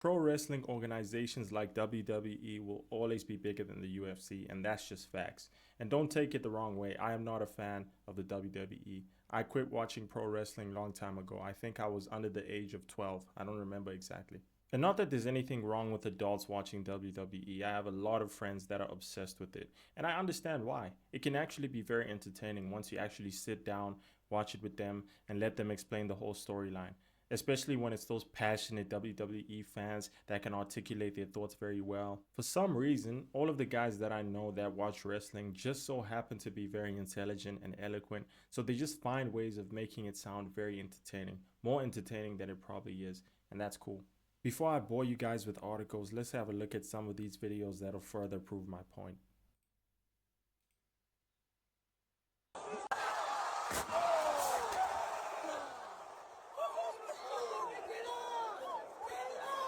Pro wrestling organizations like WWE will always be bigger than the UFC, and that's just facts. And don't take it the wrong way, I am not a fan of the WWE. I quit watching pro wrestling a long time ago. I think I was under the age of 12. I don't remember exactly. And not that there's anything wrong with adults watching WWE. I have a lot of friends that are obsessed with it. And I understand why. It can actually be very entertaining once you actually sit down, watch it with them, and let them explain the whole storyline, especially when it's those passionate WWE fans that can articulate their thoughts very well. For some reason, all of the guys that I know that watch wrestling just so happen to be very intelligent and eloquent, so they just find ways of making it sound very entertaining, more entertaining than it probably is, and that's cool. Before I bore you guys with articles, let's have a look at some of these videos that'll further prove my point.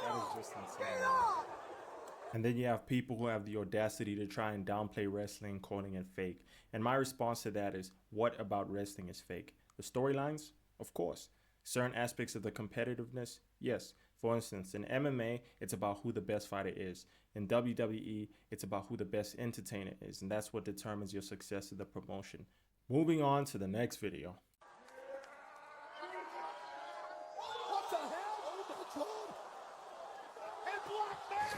That is just insane. And then you have people who have the audacity to try and downplay wrestling, calling it fake. And my response to that is, what about wrestling is fake? The storylines? Of course. Certain aspects of the competitiveness? Yes. For instance, in MMA, it's about who the best fighter is. In WWE, it's about who the best entertainer is. And that's what determines your success of the promotion. Moving on to the next video. What the hell? Oh my God! And Black Mass!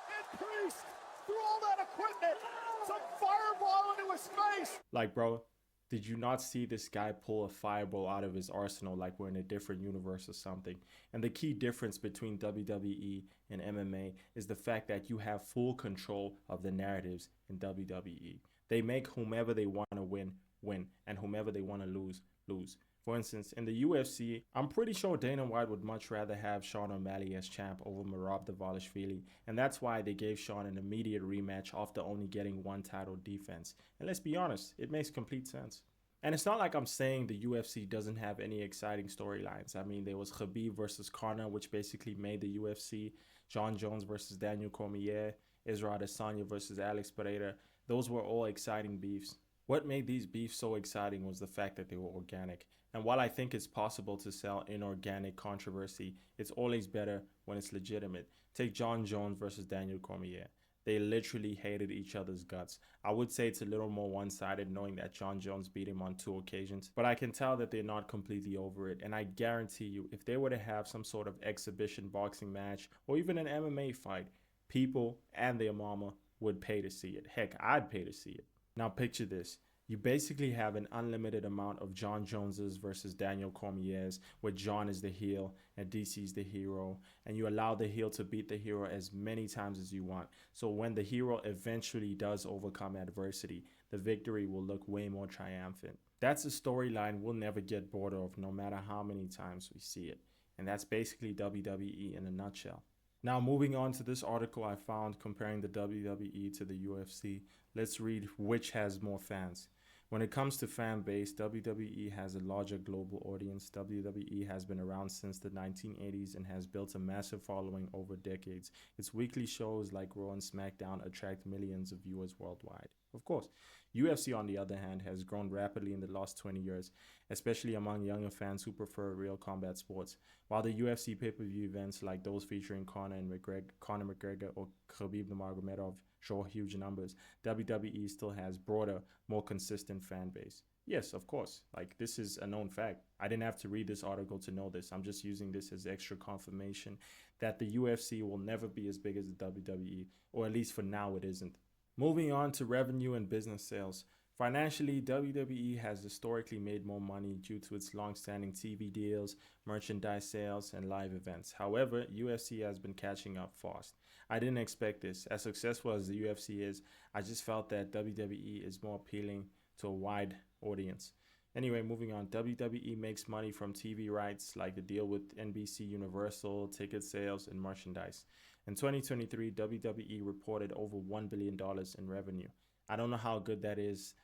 And Priest! Through all that equipment! Some fireball into his face! Like, bro, did you not see this guy pull a fireball out of his arsenal like we're in a different universe or something? And the key difference between WWE and MMA is the fact that you have full control of the narratives in WWE. They make whomever they want to win, win, and whomever they want to lose, lose. For instance, in the UFC, I'm pretty sure Dana White would much rather have Sean O'Malley as champ over Merab Dvalishvili, and that's why they gave Sean an immediate rematch after only getting one title defense. And let's be honest, it makes complete sense. And it's not like I'm saying the UFC doesn't have any exciting storylines. I mean, there was Khabib versus Conor, which basically made the UFC, Jon Jones versus Daniel Cormier, Israel Adesanya versus Alex Pereira. Those were all exciting beefs. What made these beefs so exciting was the fact that they were organic. And while I think it's possible to sell inorganic controversy, it's always better when it's legitimate. Take Jon Jones versus Daniel Cormier. They literally hated each other's guts. I would say it's a little more one-sided knowing that Jon Jones beat him on 2 occasions, but I can tell that they're not completely over it. And I guarantee you, if they were to have some sort of exhibition boxing match or even an MMA fight, people and their mama would pay to see it. Heck, I'd pay to see it. Now picture this. You basically have an unlimited amount of Jon Joneses versus Daniel Cormier's, where Jon is the heel and DC's the hero, and you allow the heel to beat the hero as many times as you want. So when the hero eventually does overcome adversity, the victory will look way more triumphant. That's a storyline we'll never get bored of, no matter how many times we see it. And that's basically WWE in a nutshell. Now, moving on to this article I found comparing the WWE to the UFC, let's read which has more fans. When it comes to fan base, WWE has a larger global audience. WWE has been around since the 1980s and has built a massive following over decades. Its weekly shows like Raw and SmackDown attract millions of viewers worldwide. Of course, UFC, on the other hand, has grown rapidly in the last 20 years, especially among younger fans who prefer real combat sports. While the UFC pay-per-view events like those featuring Conor McGregor or Khabib Nurmagomedov show huge numbers, WWE still has broader, more consistent fan base. Yes, of course. Like, this is a known fact. I didn't have to read this article to know this. I'm just using this as extra confirmation that the UFC will never be as big as the WWE, or at least for now it isn't. Moving on to revenue and business sales. Financially, WWE has historically made more money due to its long-standing TV deals, merchandise sales, and live events. However, UFC has been catching up fast. I didn't expect this. As successful as the UFC is, I just felt that WWE is more appealing to a wide audience. Anyway, moving on. WWE makes money from TV rights like the deal with NBC Universal, ticket sales, and merchandise. In 2023, WWE reported over $1 billion in revenue. I don't know how good that is,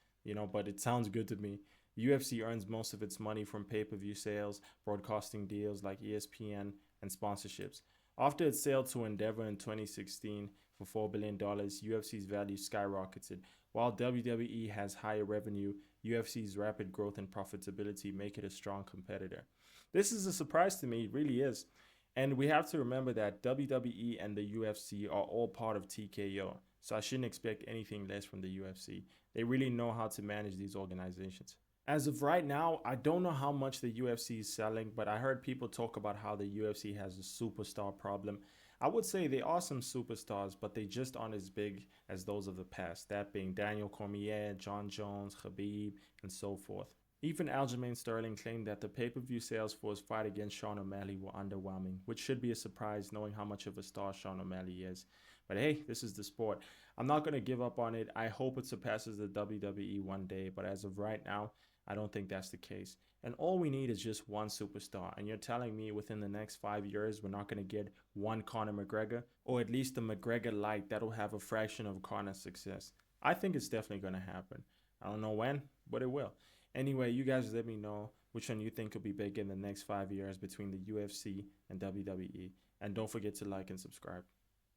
but it sounds good to me. UFC earns most of its money from pay-per-view sales, broadcasting deals like ESPN, and sponsorships. After its sale to Endeavor in 2016 for $4 billion, UFC's value skyrocketed. While WWE has higher revenue, UFC's rapid growth and profitability make it a strong competitor. This is a surprise to me, it really is. And we have to remember that WWE and the UFC are all part of TKO. So I shouldn't expect anything less from the UFC. They really know how to manage these organizations. As of right now, I don't know how much the UFC is selling, but I heard people talk about how the UFC has a superstar problem. I would say there are some superstars, but they just aren't as big as those of the past, that being Daniel Cormier, John Jones, Khabib, and so forth. Even Aljamain Sterling claimed that the pay-per-view sales for his fight against Sean O'Malley were underwhelming, which should be a surprise knowing how much of a star Sean O'Malley is. But hey, this is the sport. I'm not going to give up on it. I hope it surpasses the WWE one day, but as of right now, I don't think that's the case. And all we need is just one superstar. And you're telling me within the next 5 years, we're not going to get one Conor McGregor, or at least a McGregor light that'll have a fraction of Conor's success. I think it's definitely going to happen. I don't know when, but it will. Anyway, you guys let me know which one you think could be big in the next 5 years between the UFC and WWE. And don't forget to like and subscribe.